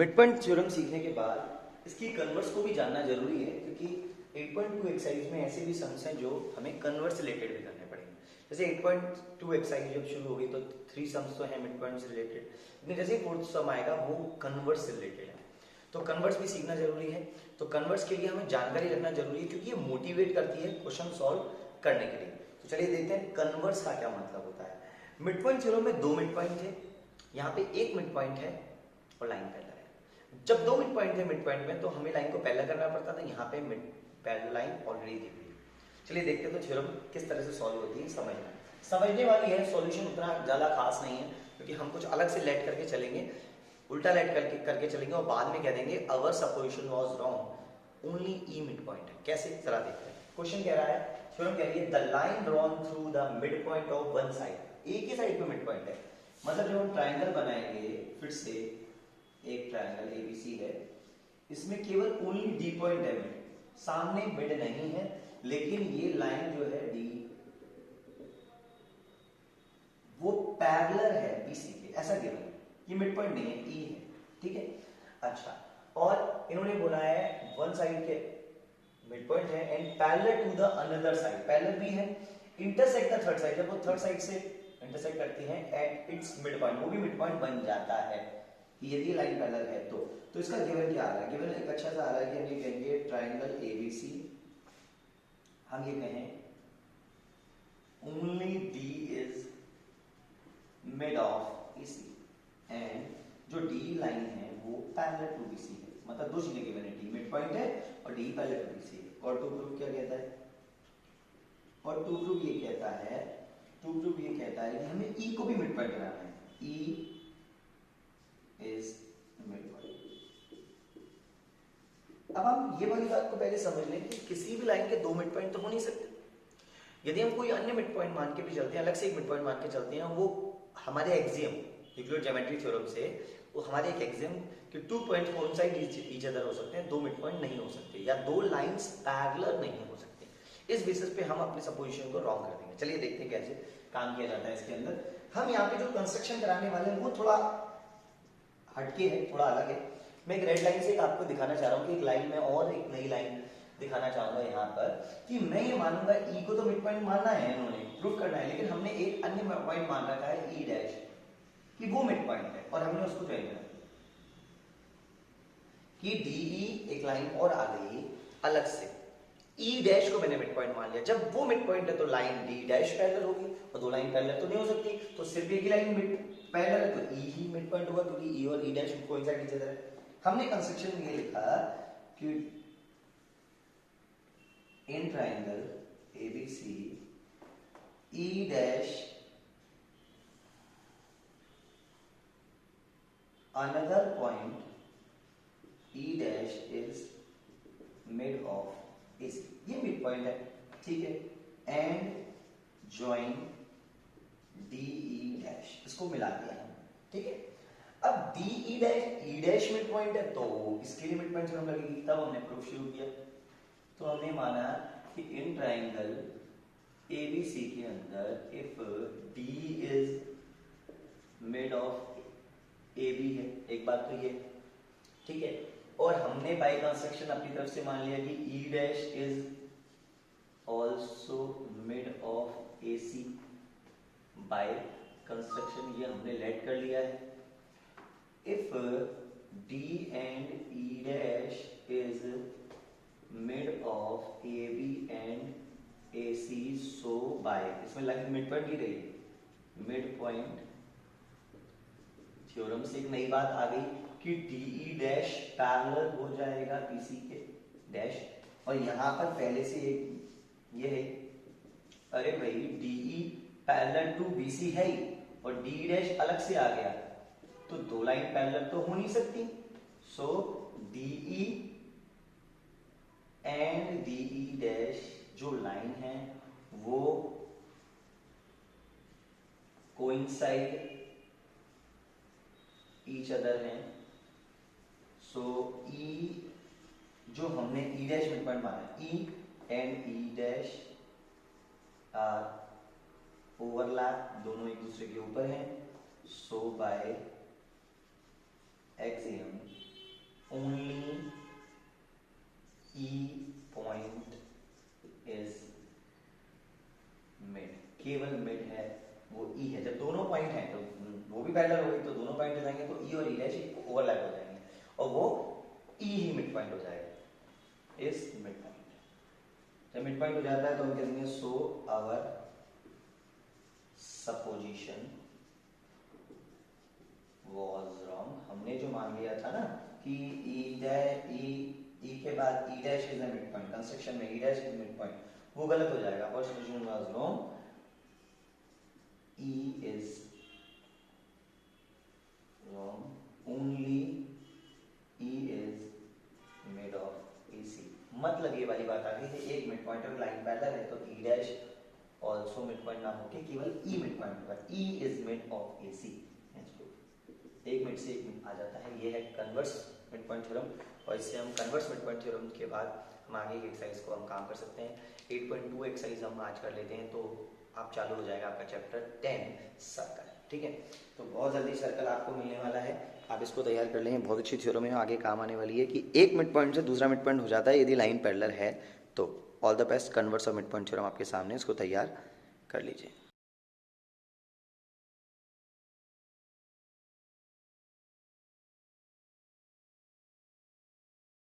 Mid point theorem सीखने के बाद इसकी कन्वर्स को भी जानना जरूरी है, क्योंकि 8.2 एक्सरसाइज में ऐसे भी सम्स हैं जो हमें कन्वर्स रिलेटेड भी करने पड़ेंगे। जैसे 8.2 एक्सरसाइज जब शुरू होगी तो 3 सम्स तो हैं मिड पॉइंट से रिलेटेड, लेकिन जैसे फोर्थ सम आएगा वो कन्वर्स से रिलेटेड है, तो कन्वर्स भी सीखना जरूरी है। तो कन्वर्स के लिए हमें जानकारी रखना जरूरी है, क्योंकि ये मोटिवेट करती है क्वेश्चन सॉल्व करने के लिए। तो चलिए देखते हैं कन्वर्स का क्या मतलब होता है। मिड पॉइंट थ्योरम में 2 मिड पॉइंट थे, यहाँ पे 1 मिड पॉइंट है और लाइन पैरेलल है। जब 2 मिड पॉइंट थे मिड पॉइंट में, तो हमें लाइन को पैरेलल करना पड़ता था, यहाँ पे मिड पैरेलल लाइन ऑलरेडी दी हुई है। चलिए देखते हैं तो थ्योरम किस तरह से सॉल्व होती है, समझने वाली है। सॉल्यूशन उतना ज्यादा खास नहीं है, क्योंकि हम कुछ अलग से लेट करके चलेंगे, उल्टा लेट करके चलेंगे और बाद में कह देंगे our supposition was wrong, only E mid point है। कैसे, जरा देखते हैं। क्वेश्चन कह रहा है, थ्योरम कह रही है the line drawn through the mid point of one side, एक ही साइड पे मिड पॉइंट है। मतलब जब हम ट्रायंगल बनाएंगे, फिर से एक ट्रायंगल एबीसी है, इसमें केवल ओनली डी पॉइंट है, मिड, सामने मिड नहीं है, लेकिन ये लाइन जो है डी वो पैरेलल है बीसी के, ऐसा गिवन। ये मिड पॉइंट नहीं है, ई है, ठीक है। अच्छा, और इन्होंने बोला है वन साइड के मिड पॉइंट है and parallel to the another side, parallel भी है, इंटरसेक्ट द थर्ड साइड, जब वो थर्ड साइड से इंटरसेक्ट करती है एट इट्स मिड पॉइंट, वो भी मिड पॉइंट बन जाता है। यदि लाइन पैरेलल है तो इसका गिवन क्या आ रहा है? गिवन एक अच्छा सा आ रहा है कि हम ये कहेंगे ट्रायंगल एबीसी, हम ये कहें only D is mid of AC and जो D लाइन है वो पैरेलल टू BC है। मतलब दो चीजें गिवन है, D मिड पॉइंट है और D पैरेलल टू BC है। और टू प्रूफ क्या कहता है? और टू प्रूफ ये कहता है कि हमें E को भी मिड पॉइंट बनाना है, E इज मिड पॉइंट। अब हम ये वाली बात को पहले समझ लें कि किसी भी लाइन के 2 मिड पॉइंट तो हो नहीं सकते। यदि हम कोई अन्य मिड पॉइंट मान के भी चलते हैं, अलग से एक मिड पॉइंट मान के चलते हैं, वो हमारे एक्सियम यूक्लिड ज्योमेट्री थ्योरम से, वो हमारे एक एक्सियम कि 2 पॉइंट कोइंसाइड ईच अदर हो सकते हैं, 2 मिड पॉइंट नहीं हो सकते, या 2 लाइंस पैरेलल नहीं हो सकते। इस बेसिस पे हम अपने सपोजिशन को रॉन्ग कर देंगे। चलिए देखते हैं कैसे काम किया जाता है इसके अंदर। हम यहाँ पे जो कंस्ट्रक्शन कराने वाले हैं वो थोड़ा हटके है, थोड़ा अलग है। मैं एक रेड लाइन से आपको दिखाना चाह रहा हूँ कि एक लाइन में और एक नई लाइन दिखाना चाहूंगा यहाँ पर, कि मैं ये मानूंगा E को तो मिड पॉइंट मानना है, इन्होंने प्रूव करना है, लेकिन हमने एक अन्य पॉइंट मान रखा है E डैश कि वो मिड पॉइंट है, और हमने उसको ज्वाइन करा कि DE एक लाइन और आ गई अलग से, E डैश को मैंने मिड पॉइंट मान लिया। जब वो मिड पॉइंट है तो लाइन D डैश पैरेलल होगी, और 2 लाइन पैरेलल तो नहीं हो सकती, तो सिर्फ एक ही लाइन मिड पैरेलल है तो E ही मिड पॉइंट होगा, क्योंकि E और E dash coincide each other है। हमने कंस्ट्रक्शन में ये लिखा कि in triangle ABC E dash another point E dash is mid of AC, ये mid point है, ठीक है, and join DE dash, इसको मिला दिया हम, ठीक है। अब DE dash E dash mid point है, तो इसके लिए मिड पॉइंट थ्योरम लगेगी, तब हमने प्रूफ शुरू किया। तो हमने माना कि इन ट्राइंगल ABC के अंदर if D is mid of AB है, एक बात तो ये, ठीक है। और हमने बाय कंस्ट्रक्शन अपनी तरफ से मान लिया कि E dash is also mid of AC by construction, ये हमने लेट कर लिया है। If D and E dash is mid of AB and AC so by, इसमें लाइन मिड पॉइंट ही रही, मिड पॉइंट थ्योरम से एक नई बात आ गई कि DE डैश पैरेलल हो जाएगा BC के डैश, और यहां पर पहले से एक ये है, अरे भाई DE पैरेलल टू BC है ही, और D डैश अलग से आ गया, तो 2 लाइन पैरेलल तो हो नहीं सकती, सो DE एंड DE डैश जो लाइन है वो कोइंसाइड ईच अदर है। सो E जो हमने E डैश मिड पॉइंट माना, E and E dash are overlap, दोनों एक दूसरे के ऊपर हैं, so by axiom only E point is mid, केवल मिड है वो E है। जब दोनों पॉइंट हैं तो वो भी पैरेलल हो गई तो दोनों पॉइंट हो जाएंगे तो E और E डैश ओवरलैप हो जाएंगे और वो E ही मिड पॉइंट हो जाएगा इस मिड पॉइंट। जब मिड पॉइंट हो जाता है तो हम कहेंगे so our supposition was wrong। हमने जो मान लिया था ना कि E के बाद E dash is the mid point, construction में E dash is mid point, वो गलत हो जाएगा। Our solution was wrong। E is wrong, only E is mid of AC। मतलब ये वाली बात आ गई है, एक मिड पॉइंट और लाइन पैरेलल है तो E dash also mid point ना होके केवल E मिड पॉइंट होगा। E is mid of AC। एक मिनट से एक मिनट आ जाता है, ये है कन्वर्स मिड पॉइंट थ्योरम। और इससे हम कन्वर्स मिड पॉइंट थ्योरम के बाद हम आगे की एक्सरसाइज को हम काम कर सकते हैं। 8.2 एक्सरसाइज हम आज कर लेते हैं तो आप चालू हो जाएगा आपका चैप्टर 10 सर्कल। ठीक है, तो बहुत जल्दी सर्कल आपको मिलने वाला है, आप इसको तैयार कर लेंगे। बहुत अच्छी थ्योरम है, आगे काम आने वाली है कि एक मिड पॉइंट से दूसरा मिड पॉइंट हो जाता है यदि लाइन पैरेलल है तो। ऑल द बेस्ट, कन्वर्स और मिड पॉइंट थ्योरम आपके सामने, इसको तैयार कर लीजिए।